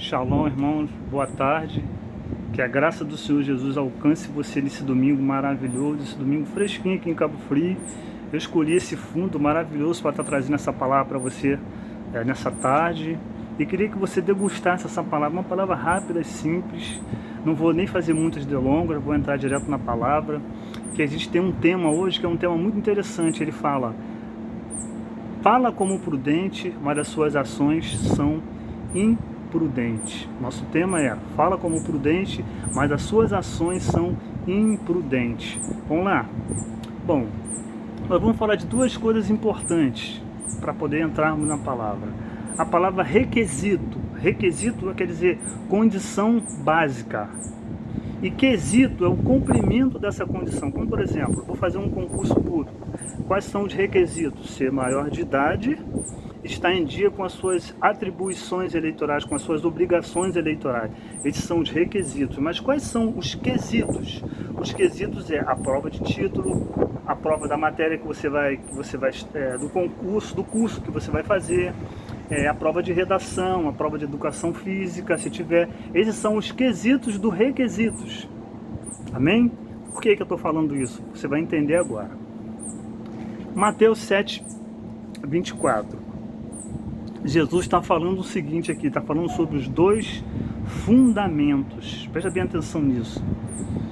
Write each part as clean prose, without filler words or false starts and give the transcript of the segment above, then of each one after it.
Shalom, irmãos, boa tarde. Que a graça do Senhor Jesus alcance você nesse domingo maravilhoso, esse domingo fresquinho aqui em Cabo Frio. Eu escolhi esse fundo maravilhoso para estar trazendo essa palavra para você nessa tarde. E queria que você degustasse essa palavra, uma palavra rápida e simples. Não vou nem fazer muitas delongas, vou entrar direto na palavra. Que a gente tem um tema hoje que é um tema muito interessante. Ele fala como prudente, mas as suas ações são imprudentes. Nosso tema é: fala como prudente, mas as suas ações são imprudentes. Vamos lá? Bom, nós vamos falar de duas coisas importantes para poder entrarmos na palavra. A palavra requisito. Requisito quer dizer condição básica. E quesito é o cumprimento dessa condição. Como, por exemplo, vou fazer um concurso público. Quais são os requisitos? Ser maior de idade, estar em dia com as suas atribuições eleitorais, com as suas obrigações eleitorais. Esses são os requisitos. Mas quais são os quesitos? Os quesitos é a prova de título, a prova da matéria que você vai do concurso, do curso que você vai fazer, a prova de redação, a prova de educação física, se tiver. Esses são os quesitos dos requisitos. Amém? Por que eu estou falando isso? Você vai entender agora. Mateus 7, 24. Jesus está falando o seguinte aqui, está falando sobre os dois fundamentos. Presta bem atenção nisso.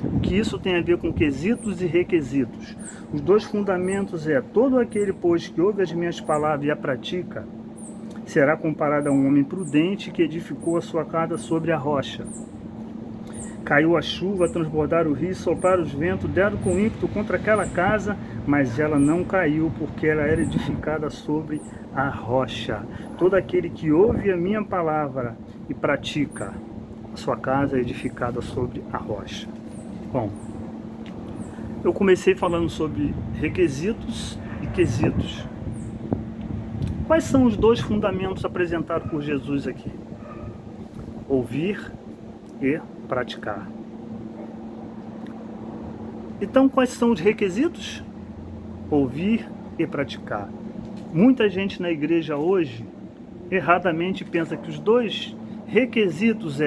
O que isso tem a ver com quesitos e requisitos? Os dois fundamentos todo aquele, pois, que ouve as minhas palavras e a pratica, será comparado a um homem prudente que edificou a sua casa sobre a rocha. Caiu a chuva, transbordaram o rio, sopraram os ventos, deram com ímpeto contra aquela casa, mas ela não caiu, porque ela era edificada sobre a rocha. Todo aquele que ouve a minha palavra e pratica, a sua casa é edificada sobre a rocha. Bom, eu comecei falando sobre requisitos e quesitos. Quais são os dois fundamentos apresentados por Jesus aqui? Ouvir e praticar. Então, quais são os requisitos? Ouvir e praticar. Muita gente na igreja hoje, erradamente, pensa que os dois requisitos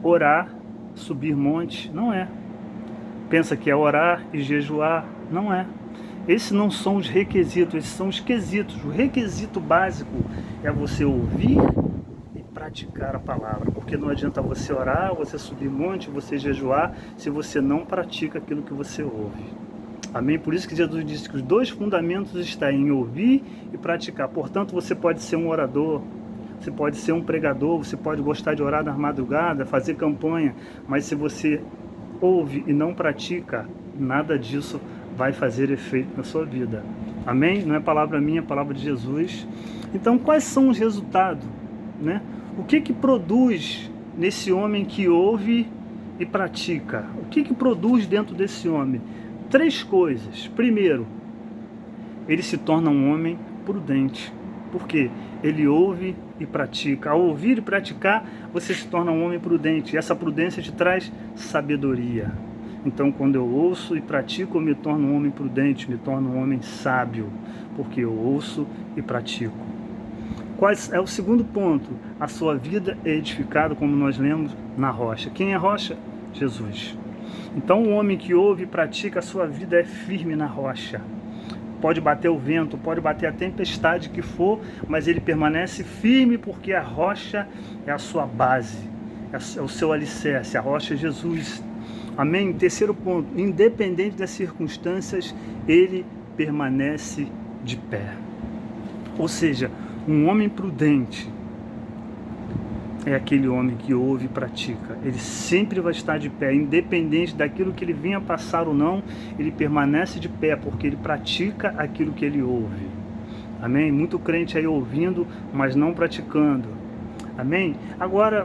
orar, subir monte. Não é. Pensa que é orar e jejuar. Não é. Esses não são os requisitos, esses são os quesitos. O requisito básico é você ouvir e praticar a palavra. Porque não adianta você orar, você subir monte, você jejuar, se você não pratica aquilo que você ouve. Amém? Por isso que Jesus disse que os dois fundamentos estão em ouvir e praticar. Portanto, você pode ser um orador, você pode ser um pregador, você pode gostar de orar na madrugada, fazer campanha, mas se você ouve e não pratica, nada disso vai fazer efeito na sua vida. Amém? Não é palavra minha, é palavra de Jesus. Então, quais são os resultados? Né? O que produz nesse homem que ouve e pratica? O que produz dentro desse homem? 3 coisas. Primeiro, ele se torna um homem prudente. Por quê? Ele ouve e pratica. Ao ouvir e praticar, você se torna um homem prudente. E essa prudência te traz sabedoria. Então, quando eu ouço e pratico, eu me torno um homem prudente, me torno um homem sábio, porque eu ouço e pratico. Qual é o segundo ponto? A sua vida é edificada, como nós lemos, na rocha. Quem é a rocha? Jesus. Então, o homem que ouve e pratica, a sua vida é firme na rocha. Pode bater o vento, pode bater a tempestade que for, mas ele permanece firme, porque a rocha é a sua base, é o seu alicerce, a rocha é Jesus. Amém? Terceiro ponto, independente das circunstâncias, ele permanece de pé. Ou seja, um homem prudente é aquele homem que ouve e pratica. Ele sempre vai estar de pé, independente daquilo que ele venha passar ou não, ele permanece de pé, porque ele pratica aquilo que ele ouve. Amém? Muito crente aí ouvindo, mas não praticando. Amém? Agora,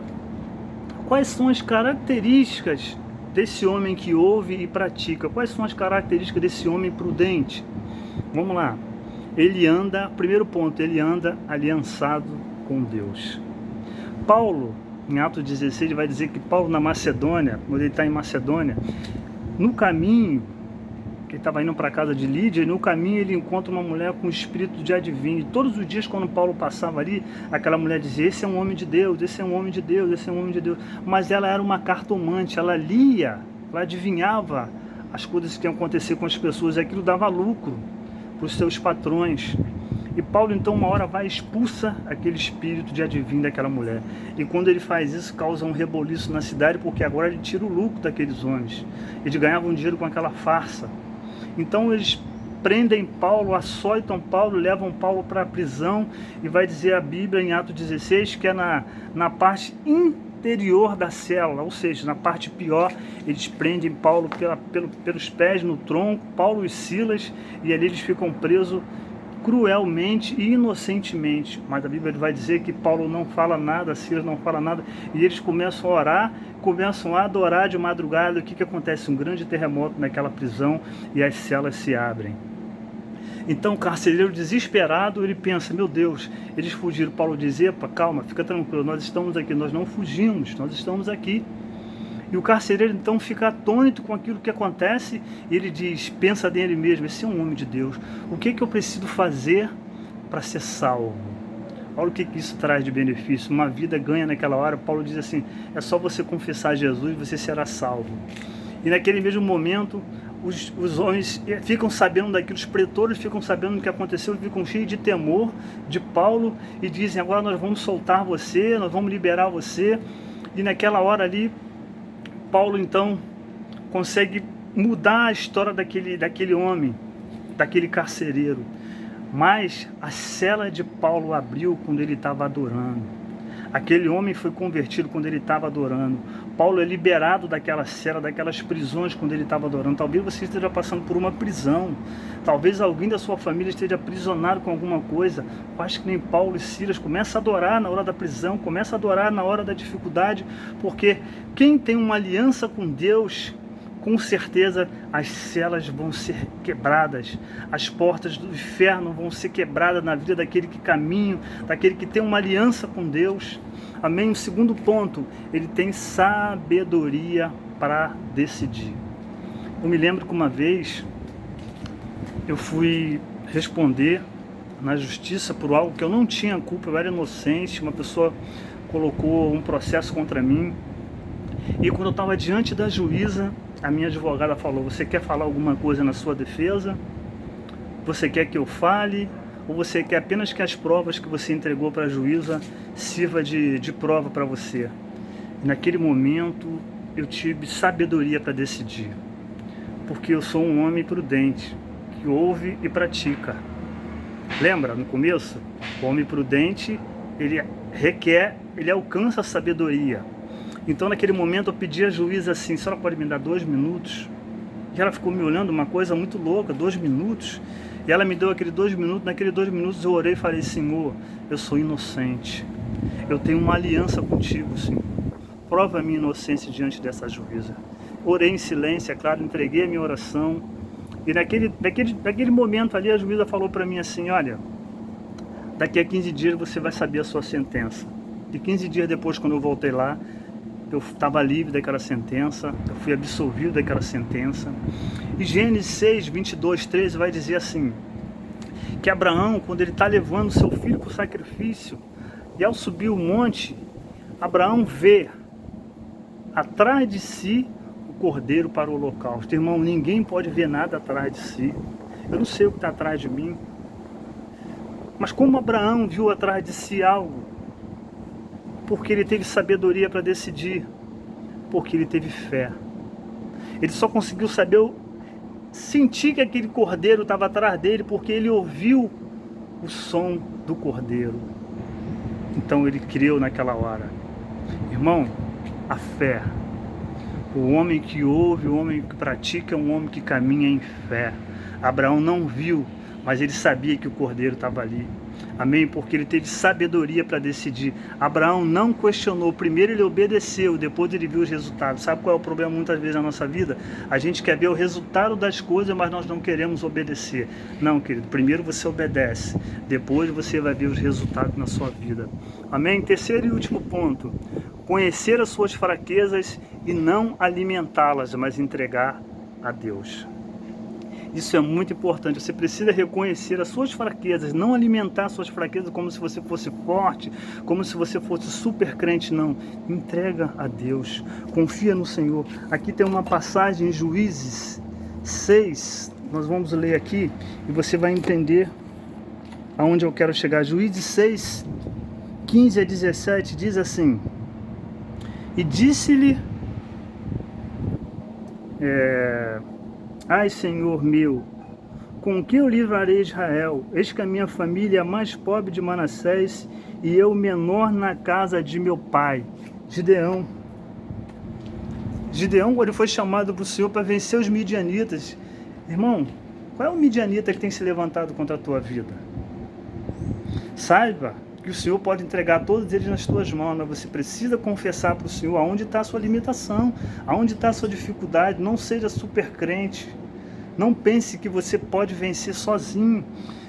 quais são as características desse homem que ouve e pratica? Quais são as características desse homem prudente? Vamos lá. Ele anda, primeiro ponto, ele anda aliançado com Deus. Paulo, em Atos 16, vai dizer que Paulo na Macedônia, quando ele está em Macedônia, no caminho, Ele estava indo para a casa de Lídia e no caminho ele encontra uma mulher com espírito de adivinho. E todos os dias quando Paulo passava ali, aquela mulher dizia, esse é um homem de Deus, esse é um homem de Deus, esse é um homem de Deus. Mas ela era uma cartomante, ela lia, ela adivinhava as coisas que iam acontecer com as pessoas, e aquilo dava lucro para os seus patrões. E Paulo então uma hora vai e expulsa aquele espírito de adivinho daquela mulher. E quando ele faz isso, causa um reboliço na cidade, porque agora ele tira o lucro daqueles homens. Eles ganhavam dinheiro com aquela farsa. Então eles prendem Paulo, açoitam Paulo, levam Paulo para a prisão, e vai dizer a Bíblia em Atos 16 que é na parte interior da cela, ou seja, na parte pior. Eles prendem Paulo pelos pés no tronco, Paulo e Silas, e ali eles ficam presos cruelmente e inocentemente. Mas a Bíblia vai dizer que Paulo não fala nada, Silas não fala nada, e eles começam a orar, começam a adorar de madrugada. O que acontece? Um grande terremoto naquela prisão e as celas se abrem. Então o carcereiro desesperado, ele pensa, meu Deus, eles fugiram. Paulo diz, epa, calma, fica tranquilo, nós estamos aqui, nós não fugimos, nós estamos aqui. E o carcereiro então fica atônito com aquilo que acontece, e ele diz, pensa dele mesmo, esse é um homem de Deus, o que eu preciso fazer para ser salvo? Olha o que isso traz de benefício, uma vida ganha naquela hora. Paulo diz assim, é só você confessar Jesus, você será salvo. E naquele mesmo momento, os homens ficam sabendo daquilo, os pretores ficam sabendo do que aconteceu, ficam cheios de temor de Paulo, e dizem, agora nós vamos soltar você, nós vamos liberar você. E naquela hora ali, Paulo então consegue mudar a história daquele homem, daquele carcereiro. Mas a cela de Paulo abriu quando ele estava adorando. Aquele homem foi convertido quando ele estava adorando. Paulo é liberado daquela cela, daquelas prisões quando ele estava adorando. Talvez você esteja passando por uma prisão. Talvez alguém da sua família esteja aprisionado com alguma coisa. Faz que nem Paulo e Silas. Começa a adorar na hora da prisão, começa a adorar na hora da dificuldade, porque quem tem uma aliança com Deus, com certeza as celas vão ser quebradas, as portas do inferno vão ser quebradas na vida daquele que caminha, daquele que tem uma aliança com Deus. Amém? O segundo ponto, ele tem sabedoria para decidir. Eu me lembro que uma vez eu fui responder na justiça por algo que eu não tinha culpa, eu era inocente, uma pessoa colocou um processo contra mim, e quando eu estava diante da juíza, a minha advogada falou, você quer falar alguma coisa na sua defesa? Você quer que eu fale? Ou você quer apenas que as provas que você entregou para a juíza sirva de prova para você? E naquele momento eu tive sabedoria para decidir, porque eu sou um homem prudente, que ouve e pratica. Lembra, no começo? O homem prudente, ele alcança a sabedoria. Então naquele momento eu pedi à juíza assim, a senhora pode me dar 2 minutos? E ela ficou me olhando, uma coisa muito louca, 2 minutos. E ela me deu aqueles 2 minutos, naqueles 2 minutos eu orei e falei, Senhor, eu sou inocente. Eu tenho uma aliança contigo, Senhor. Prova a minha inocência diante dessa juíza. Orei em silêncio, é claro, entreguei a minha oração. E naquele momento ali a juíza falou para mim assim, olha, daqui a 15 dias você vai saber a sua sentença. E 15 dias depois, quando eu voltei lá, eu estava livre daquela sentença, eu fui absolvido daquela sentença. E Gênesis 6, 22, 13 vai dizer assim, que Abraão, quando ele está levando seu filho para o sacrifício, e ao subir o monte, Abraão vê atrás de si o cordeiro para o holocausto. Irmão, ninguém pode ver nada atrás de si. Eu não sei o que está atrás de mim. Mas como Abraão viu atrás de si algo, porque ele teve sabedoria para decidir, porque ele teve fé. Ele só conseguiu sentir que aquele cordeiro estava atrás dele, porque ele ouviu o som do cordeiro. Então ele creu naquela hora. Irmão, a fé. O homem que ouve, o homem que pratica, é um homem que caminha em fé. Abraão não viu, mas ele sabia que o cordeiro estava ali. Amém? Porque ele teve sabedoria para decidir. Abraão não questionou. Primeiro ele obedeceu, depois ele viu os resultados. Sabe qual é o problema muitas vezes na nossa vida? A gente quer ver o resultado das coisas, mas nós não queremos obedecer. Não, querido. Primeiro você obedece. Depois você vai ver os resultados na sua vida. Amém? Terceiro e último ponto. Conhecer as suas fraquezas e não alimentá-las, mas entregar a Deus. Isso é muito importante. Você precisa reconhecer as suas fraquezas, não alimentar as suas fraquezas como se você fosse forte, como se você fosse super crente, não. Entrega a Deus, confia no Senhor. Aqui tem uma passagem em Juízes 6, nós vamos ler aqui e você vai entender aonde eu quero chegar. Juízes 6, 15 a 17 diz assim: e disse-lhe, ai, Senhor meu, com que eu livrarei Israel? Eis que a minha família é a mais pobre de Manassés e eu menor na casa de meu pai. Gideão, quando ele foi chamado para o Senhor para vencer os midianitas, irmão, qual é o midianita que tem se levantado contra a tua vida? Saiba que o Senhor pode entregar todos eles nas tuas mãos, mas você precisa confessar para o Senhor aonde está a sua limitação, aonde está a sua dificuldade. Não seja super crente, não pense que você pode vencer sozinho.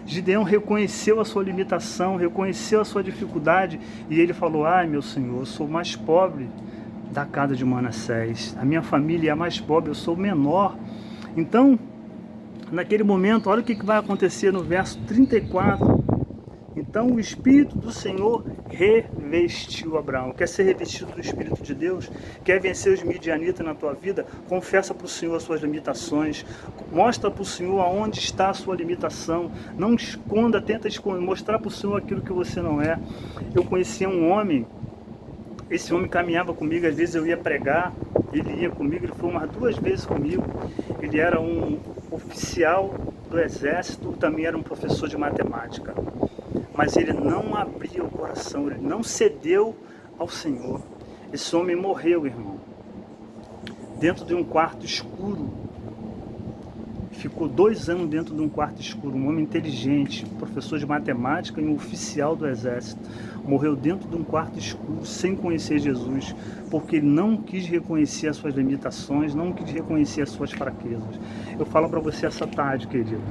Gideão reconheceu a sua limitação, reconheceu a sua dificuldade e ele falou: ai, meu Senhor, eu sou o mais pobre da casa de Manassés, a minha família é a mais pobre, eu sou o menor. Então, naquele momento, olha o que vai acontecer no verso 34. Então o Espírito do Senhor revestiu Abraão. Quer ser revestido do Espírito de Deus? Quer vencer os midianitas na tua vida? Confessa para o Senhor as suas limitações. Mostra para o Senhor aonde está a sua limitação. Não esconda, tenta esconder, mostrar para o Senhor aquilo que você não é. Eu conhecia um homem, esse homem caminhava comigo, às vezes eu ia pregar, ele ia comigo, ele foi umas 2 vezes comigo. Ele era um oficial do exército, também era um professor de matemática. Mas ele não abria o coração, ele não cedeu ao Senhor. Esse homem morreu, irmão, dentro de um quarto escuro. Ficou 2 anos dentro de um quarto escuro. Um homem inteligente, professor de matemática e um oficial do exército. Morreu dentro de um quarto escuro, sem conhecer Jesus, porque ele não quis reconhecer as suas limitações, não quis reconhecer as suas fraquezas. Eu falo para você essa tarde, querido,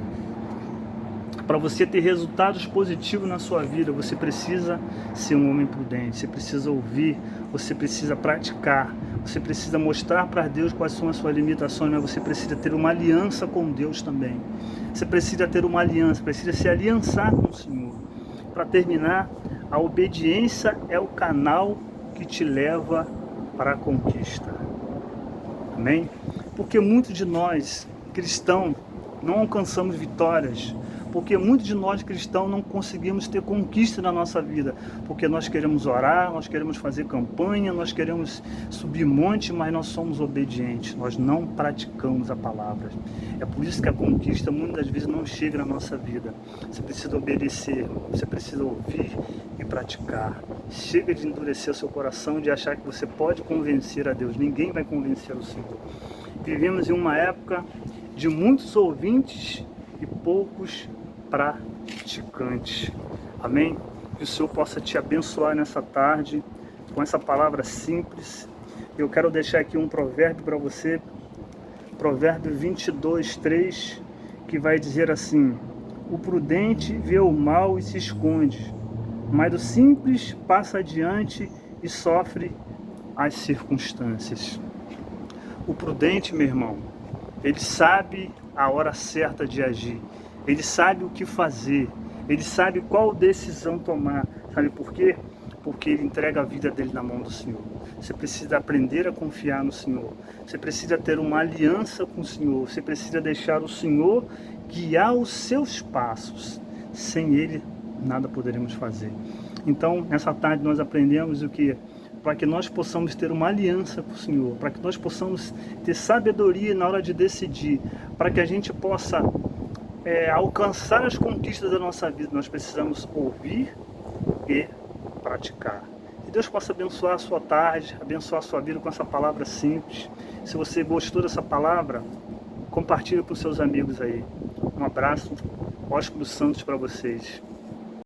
para você ter resultados positivos na sua vida, você precisa ser um homem prudente, você precisa ouvir, você precisa praticar, você precisa mostrar para Deus quais são as suas limitações, mas você precisa ter uma aliança com Deus também. Você precisa ter uma aliança, precisa se aliançar com o Senhor. Para terminar, a obediência é o canal que te leva para a conquista. Amém? Porque muitos de nós, cristãos, não alcançamos vitórias, porque muitos de nós cristãos não conseguimos ter conquista na nossa vida, porque nós queremos orar, nós queremos fazer campanha, nós queremos subir monte, mas nós somos obedientes, nós não praticamos a palavra. É por isso que a conquista muitas vezes não chega na nossa vida. Você precisa obedecer, você precisa ouvir e praticar. Chega de endurecer o seu coração, de achar que você pode convencer a Deus. Ninguém vai convencer o Senhor. Vivemos em uma época de muitos ouvintes e poucos praticantes. Amém? Que o Senhor possa te abençoar nessa tarde com essa palavra simples. Eu quero deixar aqui um provérbio para você, provérbio 22:3, que vai dizer assim: o prudente vê o mal e se esconde, mas o simples passa adiante e sofre as circunstâncias. O prudente, meu irmão, ele sabe a hora certa de agir. Ele sabe o que fazer, ele sabe qual decisão tomar. Sabe por quê? Porque ele entrega a vida dele na mão do Senhor. Você precisa aprender a confiar no Senhor. Você precisa ter uma aliança com o Senhor. Você precisa deixar o Senhor guiar os seus passos. Sem Ele, nada poderemos fazer. Então, nessa tarde nós aprendemos o que? Para que nós possamos ter uma aliança com o Senhor, para que nós possamos ter sabedoria na hora de decidir, para que a gente possa alcançar as conquistas da nossa vida, nós precisamos ouvir e praticar. Que Deus possa abençoar a sua tarde, abençoar a sua vida com essa palavra simples. Se você gostou dessa palavra, compartilhe com seus amigos aí. Um abraço, Ósculo Santos para vocês.